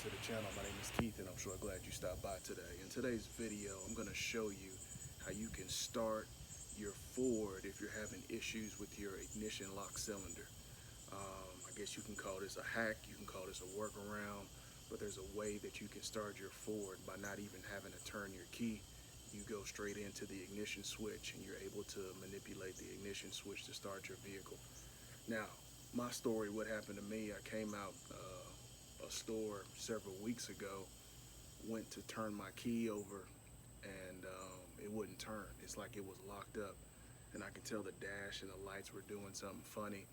to the channel. My name is Keith and I'm sure glad you stopped by today. In today's video, I'm going to show you how you can start your Ford if you're having issues with your ignition lock cylinder. I guess you can call this a hack, you can call this a workaround, but there's a way that you can start your Ford by not even having to turn your key. You go straight into the ignition switch and you're able to manipulate the ignition switch to start your vehicle. Now, my story, what happened to me, I came out a store several weeks ago, went to turn my key over, and it wouldn't turn. It's like it was locked up, and I could tell the dash and the lights were doing something funny,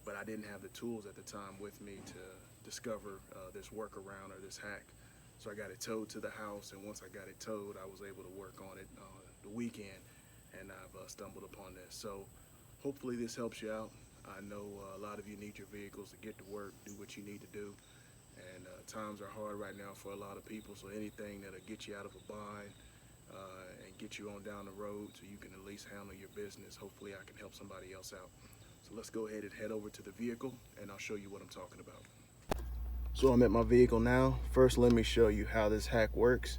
but I didn't have the tools at the time with me to discover this workaround or this hack. So I got it towed to the house, and once I got it towed, I was able to work on it the weekend, and I've stumbled upon this. So hopefully this helps you out. I know a lot of you need your vehicles to get to work, do what you need to do, and times are hard right now for a lot of people, so anything that'll get you out of a bind and get you on down the road so you can at least handle your business, hopefully I can help somebody else out. So let's go ahead and head over to the vehicle and I'll show you what I'm talking about. So I'm at my vehicle now. First, let me show you how this hack works,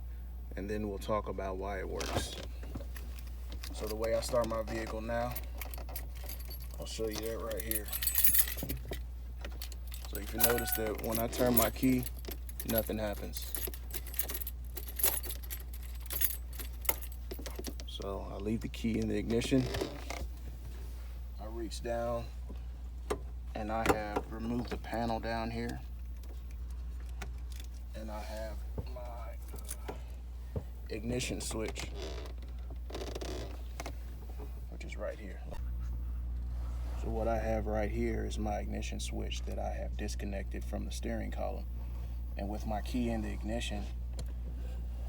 and then we'll talk about why it works. So the way I start my vehicle now, I'll show you that right here. So if you notice that when I turn my key, nothing happens. So I leave the key in the ignition. I reach down and I have removed the panel down here. And I have my ignition switch, which is right here. So what I have right here is my ignition switch that I have disconnected from the steering column. And with my key in the ignition,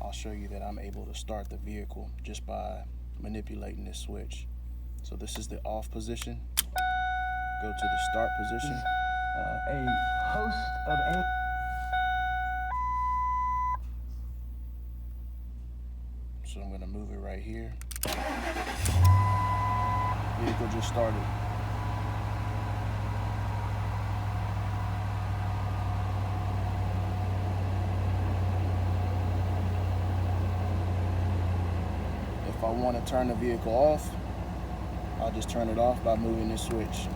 I'll show you that I'm able to start the vehicle just by manipulating this switch. So this is the off position. Go to the start position. A host of So I'm gonna move it right here. Vehicle just started. If I want to turn the vehicle off, I'll just turn it off by moving this switch.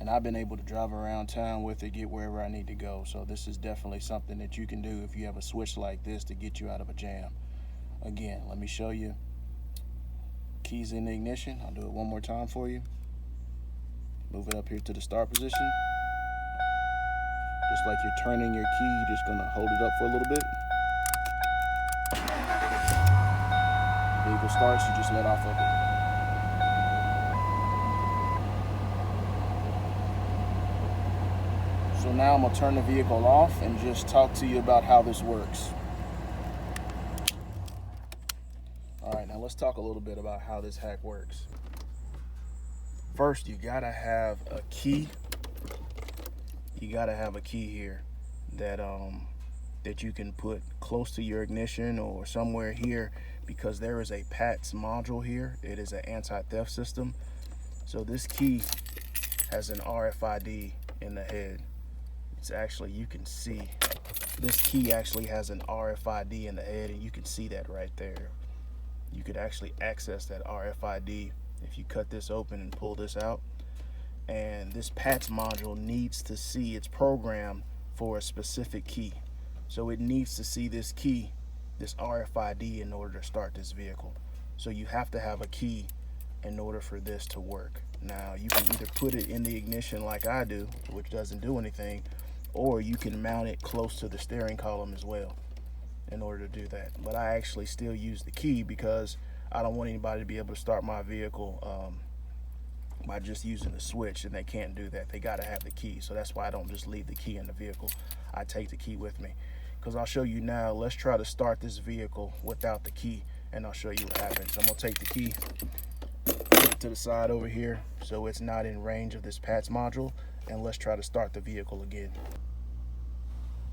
And I've been able to drive around town with it, get wherever I need to go. So this is definitely something that you can do if you have a switch like this to get you out of a jam. Again, let me show you. Keys in the ignition. I'll do it one more time for you. Move it up here to the start position. Just like you're turning your key, you're just gonna hold it up for a little bit. Vehicle starts, you just let off of it. So now I'm gonna turn the vehicle off and just talk to you about how this works. All right, now let's talk a little bit about how this hack works. First, you gotta have a key. You gotta have a key here that that you can put close to your ignition or somewhere here, because there is a PATS module here. It is an anti-theft system. So this key has an RFID in the head. It's actually, you can see, this key actually has an RFID in the head, and you can see that right there. You could actually access that RFID if you cut this open and pull this out. And this PATS module needs to see, it's programmed for a specific key. So it needs to see this key, this RFID, in order to start this vehicle. So you have to have a key in order for this to work. Now you can either put it in the ignition like I do, which doesn't do anything, or you can mount it close to the steering column as well in order to do that. But I actually still use the key because I don't want anybody to be able to start my vehicle by just using the switch, and they can't do that. They got to have the key. So that's why I don't just leave the key in the vehicle. I take the key with me, because I'll show you now. Let's try to start this vehicle without the key, and I'll show you what happens. I'm gonna take the key, put it to the side over here so it's not in range of this PATS module, and let's try to start the vehicle again.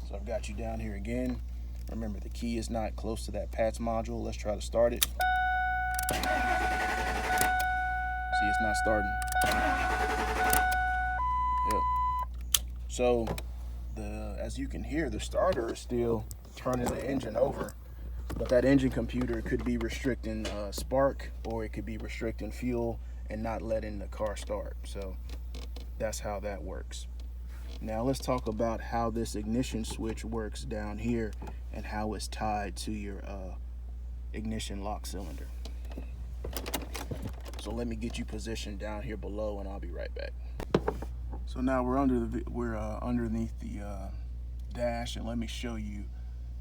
So I've got you down here again. Remember, the key is not close to that PATS module. Let's try to start it. See, it's not starting. Yep. So as you can hear, the starter is still turning the engine over, but that engine computer could be restricting spark, or it could be restricting fuel and not letting the car start. So that's how that works. Now let's talk about how this ignition switch works down here and how it's tied to your ignition lock cylinder. So let me get you positioned down here below and I'll be right back. So now we're underneath the dash, and let me show you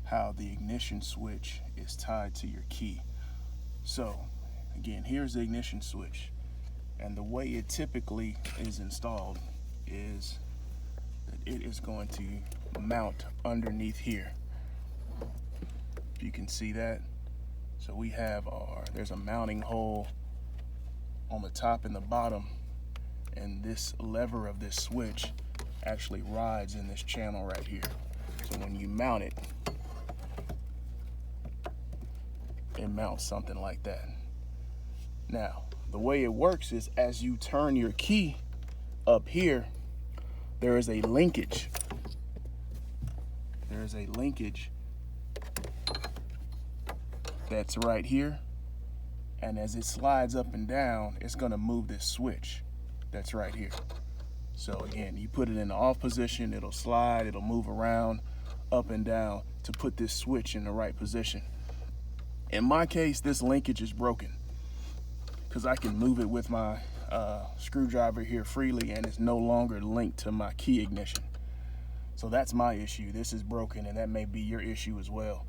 how the ignition switch is tied to your key. So again, here's the ignition switch, and the way it typically is installed is that it is going to mount underneath here. If you can see that. So we have there's a mounting hole on the top and the bottom, and this lever of this switch actually rides in this channel right here. So when you mount it, it mounts something like that. Now, the way it works is as you turn your key up here, there is a linkage. There is a linkage that's right here. And as it slides up and down, it's gonna move this switch that's right here. So again, you put it in the off position, it'll slide, it'll move around up and down to put this switch in the right position. In my case, this linkage is broken because I can move it with my screwdriver here freely, and it's no longer linked to my key ignition. So that's my issue. This is broken, and that may be your issue as well.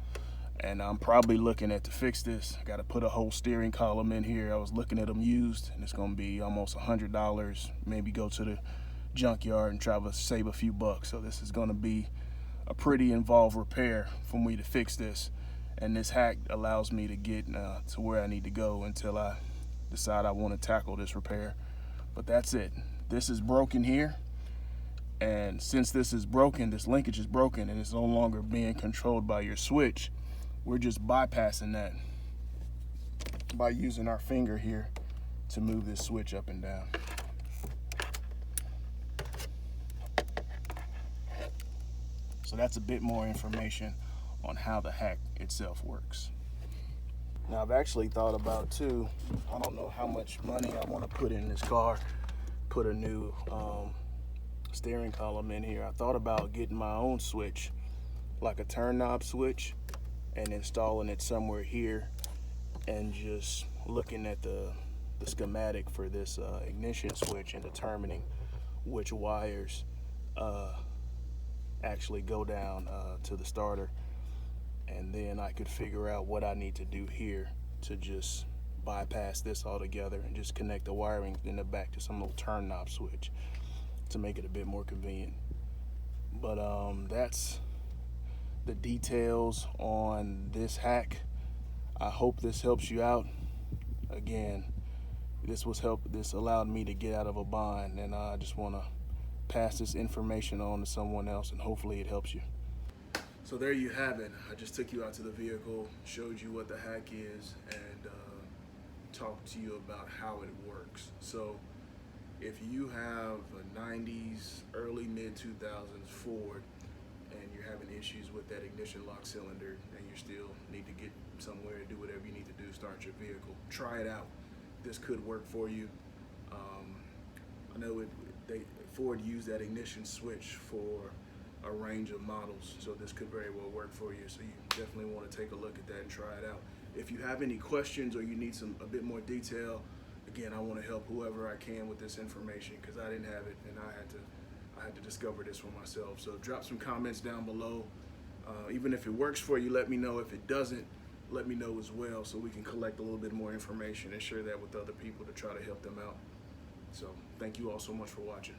And I'm probably looking to fix this. I got to put a whole steering column in here. I was looking at them used, and it's going to be almost $100. Maybe go to the junkyard and try to save a few bucks. So this is going to be a pretty involved repair for me to fix this. And this hack allows me to get to where I need to go until I decide I want to tackle this repair. But that's it. This is broken here. And since this is broken, this linkage is broken, and it's no longer being controlled by your switch, we're just bypassing that by using our finger here to move this switch up and down. So that's a bit more information on how the hack itself works. Now I've actually thought about too, I don't know how much money I want to put in this car, put a new steering column in here. I thought about getting my own switch, like a turn knob switch, and installing it somewhere here, and just looking at the schematic for this ignition switch and determining which wires actually go down to the starter, and then I could figure out what I need to do here to just bypass this altogether and just connect the wiring in the back to some little turn knob switch to make it a bit more convenient. But that's the details on this hack. I hope this helps you out. Again, this allowed me to get out of a bind, and I just want to pass this information on to someone else, and hopefully it helps you. So there you have it. I just took you out to the vehicle, showed you what the hack is, and talked to you about how it works. So if you have a 90s, early mid-2000s Ford, and you're having issues with that ignition lock cylinder, and you still need to get somewhere to do whatever you need to do, start your vehicle, try it out. This could work for you. I know Ford used that ignition switch for a range of models, so this could very well work for you. So you definitely want to take a look at that and try it out. If you have any questions or you need a bit more detail, again, I want to help whoever I can with this information, because I didn't have it, and I had to discover this for myself. So drop some comments down below. Even if it works for you, let me know. If it doesn't, let me know as well, so we can collect a little bit more information and share that with other people to try to help them out. So thank you all so much for watching.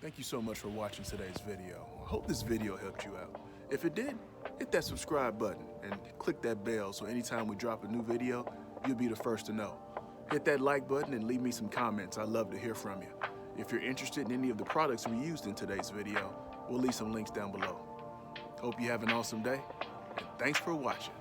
Thank you so much for watching today's video. I hope this video helped you out. If it did, hit that subscribe button and click that bell so anytime we drop a new video, you'll be the first to know. Hit that like button and leave me some comments. I'd love to hear from you. If you're interested in any of the products we used in today's video, we'll leave some links down below. Hope you have an awesome day, and thanks for watching.